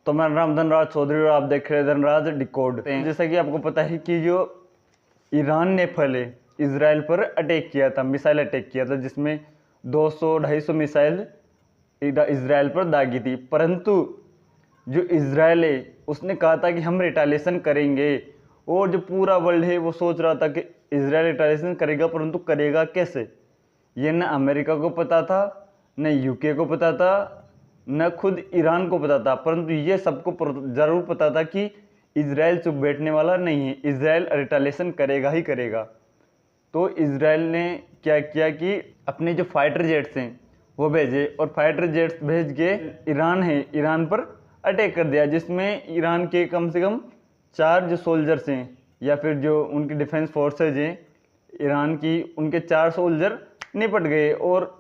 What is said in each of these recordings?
तो मेरा नाम धनराज चौधरी और आप देख रहे हैं धनराज डिकोड। जैसा कि आपको पता है कि जो ईरान ने पहले इसराइल पर अटैक किया था, मिसाइल अटैक किया था, जिसमें 200-250 मिसाइल इसराइल पर दागी थी। परंतु जो इसराइल है उसने कहा था कि हम रिटालिएशन करेंगे, और जो पूरा वर्ल्ड है वो सोच रहा था कि इसराइल रिटालिएशन करेगा, परंतु करेगा कैसे, ये न अमेरिका को पता था, न यूके को पता था, न खुद ईरान को पता था। परंतु ये सबको ज़रूर पता था कि इसराइल चुप बैठने वाला नहीं है, इसराइल रिटालिएशन करेगा ही करेगा। तो इसराइल ने क्या किया कि अपने जो फाइटर जेट्स हैं वो भेजे, और फाइटर जेट्स भेज के ईरान पर अटैक कर दिया, जिसमें ईरान के कम से कम 4 जो सोल्जर्स हैं या फिर जो उनकी डिफेंस फोर्सेज हैं ईरान की, उनके 4 सोल्जर निपट गए। और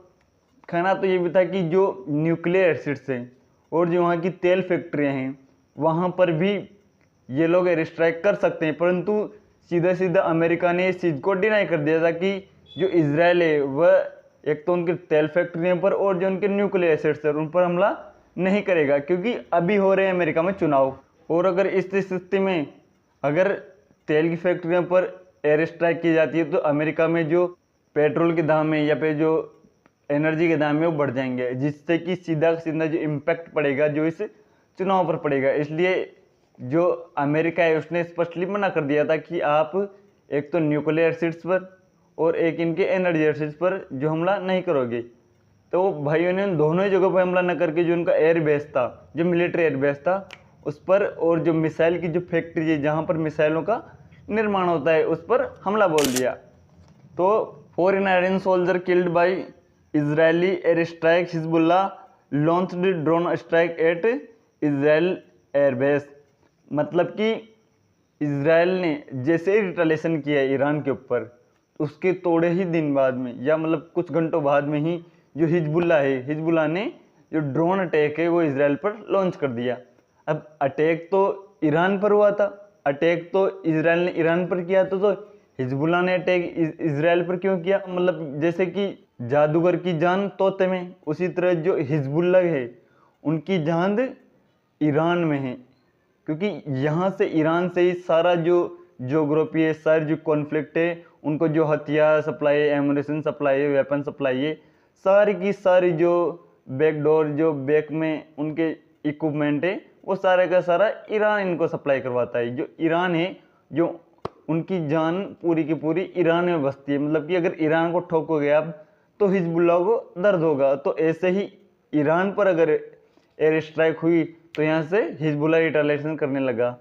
कहना तो ये भी था कि जो न्यूक्लियर एसिड्स हैं और जो वहाँ की तेल फैक्ट्रियाँ हैं वहाँ पर भी ये लोग एयर स्ट्राइक कर सकते हैं, परंतु सीधा सीधा अमेरिका ने इस चीज़ को डिनाई कर दिया था कि जो इसराइल है वह एक तो उनके तेल फैक्ट्रियों पर और जो उनके न्यूक्लियर एसिड्स है उन पर हमला नहीं करेगा, क्योंकि अभी हो रहे हैं अमेरिका में चुनाव। और अगर इस स्थिति में अगर तेल की फैक्ट्रियों पर एयर स्ट्राइक की जाती है तो अमेरिका में जो पेट्रोल के दाम है या फिर जो एनर्जी के दाम है वो बढ़ जाएंगे, जिससे कि सीधा सीधा जो इम्पैक्ट पड़ेगा जो इस चुनाव पर पड़ेगा। इसलिए जो अमेरिका है उसने स्पष्टली मना कर दिया था कि आप एक तो न्यूक्लियर एसिड्स पर और एक इनके एनर्जी एसिड्स पर जो हमला नहीं करोगे। तो भाइयों ने दोनों ही जगहों पर हमला न करके जो उनका एयर बेस था, जो मिलिट्री एयर बेस था उस पर, और जो मिसाइल की जो फैक्ट्री है जहाँ पर मिसाइलों का निर्माण होता है उस पर हमला बोल दिया। तो 4 Iranian soldier killed by Israeli air strike, Hezbollah launched drone strike at Israel airbase। मतलब कि इसराइल ने जैसे ही रिटालिएशन किया ईरान के ऊपर, उसके थोड़े ही दिन बाद में या मतलब कुछ घंटों बाद में ही जो हिजबुल्ला ने जो ड्रोन अटैक है वो इसराइल पर लॉन्च कर दिया। अब अटैक तो ईरान पर हुआ था, अटैक तो इसराइल ने ईरान पर किया था, तो हिजबुल्ला ने अटैक इसराइल पर क्यों किया? मतलब जैसे कि जादूगर की जान तोते में, उसी तरह जो हिजबुल्ला है उनकी जान ईरान में है, क्योंकि यहाँ से ईरान से ही सारा जो ज्योग्राफी है, सारी जो कॉन्फ्लिक्ट है, उनको जो हथियार सप्लाई है, एमुनेशन सप्लाई है, वेपन सप्लाई है, सारी की सारी जो बैकडोर, जो बैक में उनके इक्विपमेंट है, वो सारे का सारा ईरान इनको सप्लाई करवाता है। जो ईरान है, जो उनकी जान पूरी की पूरी ईरान में बसती है। मतलब कि अगर ईरान को ठोकोगे आप तो हिजबुल्ला को दर्द होगा। तो ऐसे ही ईरान पर अगर एयर स्ट्राइक हुई तो यहाँ से हिजबुल्ला रिटालिएशन करने लगा।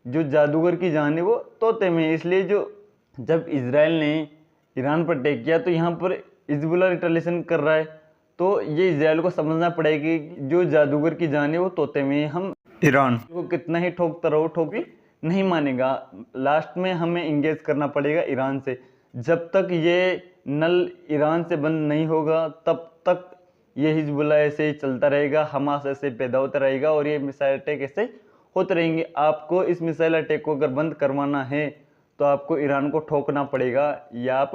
जो जादूगर की जान है वो तोते में है, इसलिए जो जब इसराइल ने ईरान पर अटैक किया तो यहाँ पर हिजबुल्ला रिटालिएशन कर रहा है, तो ये इसराइल को समझना पड़ेगा कि जो जादूगर की जान है वो तोते में है। हम ईरान को कितना ही ठोकता रहो, ठोकी नहीं मानेगा। लास्ट में हमें इंगेज करना पड़ेगा ईरान से। जब तक ये नल ईरान से बंद नहीं होगा तब तक ये हिजबुल्ला ऐसे ही चलता रहेगा, हमास ऐसे पैदा होता रहेगा और ये मिसाइल अटैक ऐसे होते रहेंगे। आपको इस मिसाइल अटैक को अगर बंद करवाना है तो आपको ईरान को ठोकना पड़ेगा, या आप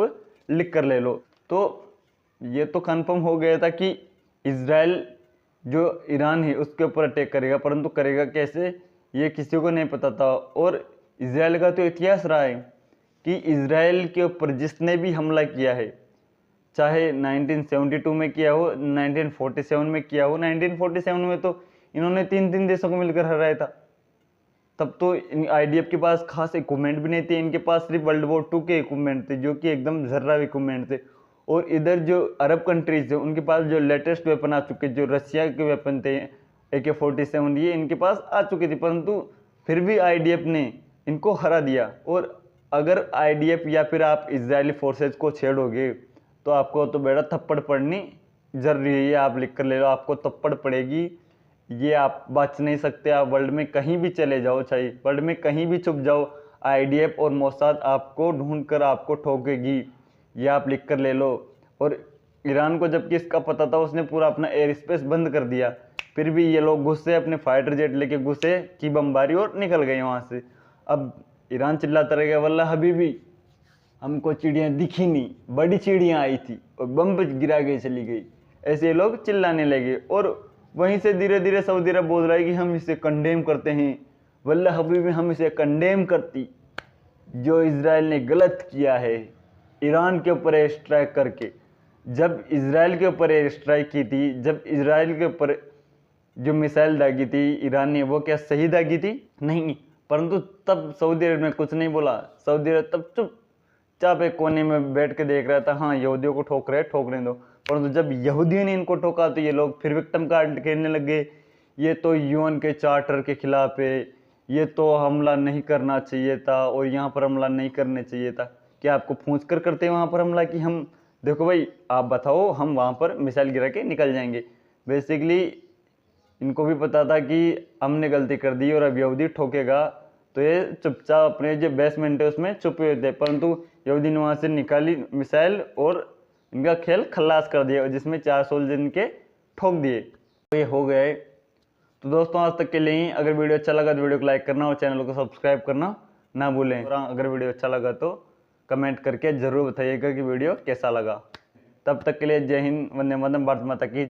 लिख कर ले लो। तो ये तो कंफर्म हो गया था कि इसराइल जो ईरान है उसके ऊपर अटैक करेगा, परंतु करेगा कैसे ये किसी को नहीं पता था। और इसराइल का तो इतिहास रहा है कि इसराइल के ऊपर जिसने भी हमला किया है, चाहे 1972 में किया हो, 1947 में किया हो, 1947 में तो इन्होंने 3 देशों को मिलकर हराया था। तब तो आईडीएफ के पास खास इक्विपमेंट भी नहीं थे, इनके पास सिर्फ वर्ल्ड वॉर 2 के इक्विपमेंट थे जो कि एकदम जर्रा इक्विपमेंट थे। और इधर जो अरब कंट्रीज थे उनके पास जो लेटेस्ट वेपन आ चुके, जो रशिया के वेपन थे AK-47, ये इनके पास आ चुके थे, परंतु फिर भी आईडीएफ ने इनको हरा दिया। और अगर आईडीएफ या फिर आप इजरायली फोर्सेज को छेड़ोगे तो आपको तो बेटा थप्पड़ पड़नी जरूरी है, ये आप लिख कर ले लो, आपको थप्पड़ पड़ेगी, ये आप बच नहीं सकते। आप वर्ल्ड में कहीं भी चले जाओ, चाहे वर्ल्ड में कहीं भी छुप जाओ, आईडीएफ और मोसाद आपको ढूंढ कर आपको ठोकेगी, ये आप लिख कर ले लो। और ईरान को जबकि इसका पता था उसने पूरा अपना एयर स्पेस बंद कर दिया, फिर भी ये लोग घुसे, अपने फाइटर जेट लेके घुसे की बमबारी और निकल गए वहाँ से। अब ईरान चिल्लाता रहेगा वल्ला हबीबी हमको चिड़ियाँ दिखी नहीं, बड़ी चिड़ियाँ आई थी और बम गिरा के चली गई, ऐसे लोग चिल्लाने लगे। और वहीं से धीरे धीरे सऊदी अरब बोल रहा है कि हम इसे कंडेम करते हैं, वल्लाह हबीबी हम इसे कंडेम करती। जो इजराइल ने गलत किया है ईरान के ऊपर एयर स्ट्राइक करके, जब इजराइल के ऊपर एयर स्ट्राइक की थी, जब इजराइल के ऊपर जो मिसाइल दागी थी ईरान ने, वो क्या सही दागी थी? नहीं। परंतु तब सऊदी अरब ने कुछ नहीं बोला। सऊदी अरब तब चुपचाप एक कोने में बैठ के देख रहा था, हाँ यहूदियों को ठोक रहे, ठोकने दो। परंतु जब यहूदियों ने इनको ठोका तो ये लोग फिर विक्टिम कार्ड खेलने लगे। ये तो यूएन के चार्टर के खिलाफ है, ये तो हमला नहीं करना चाहिए था और यहाँ पर हमला नहीं करने चाहिए था। क्या आपको पूछ कर करते वहाँ पर हमला कि हम देखो भाई आप बताओ, हम वहाँ पर मिसाइल गिरा के निकल जाएंगे। बेसिकली इनको भी पता था कि हमने गलती कर दी और अब यहूदी ठोकेगा, तो ये चुपचाप अपने जो बेसमेंट है उसमें छुपे हुए थे। परंतु यहूदी ने वहाँ से निकाली मिसाइल और इनका खेल खल्लास कर दिया, जिसमें 4 सोल्जर इनके ठोक दिए। तो ये हो गए। तो दोस्तों आज तक के लिए ही। अगर वीडियो अच्छा लगा तो वीडियो को लाइक करना और चैनल को सब्सक्राइब करना ना भूलें। और अगर वीडियो अच्छा लगा तो कमेंट करके ज़रूर बताइएगा कि वीडियो कैसा लगा। तब तक के लिए जय हिंद, वंदे मातरम, भारत माता की।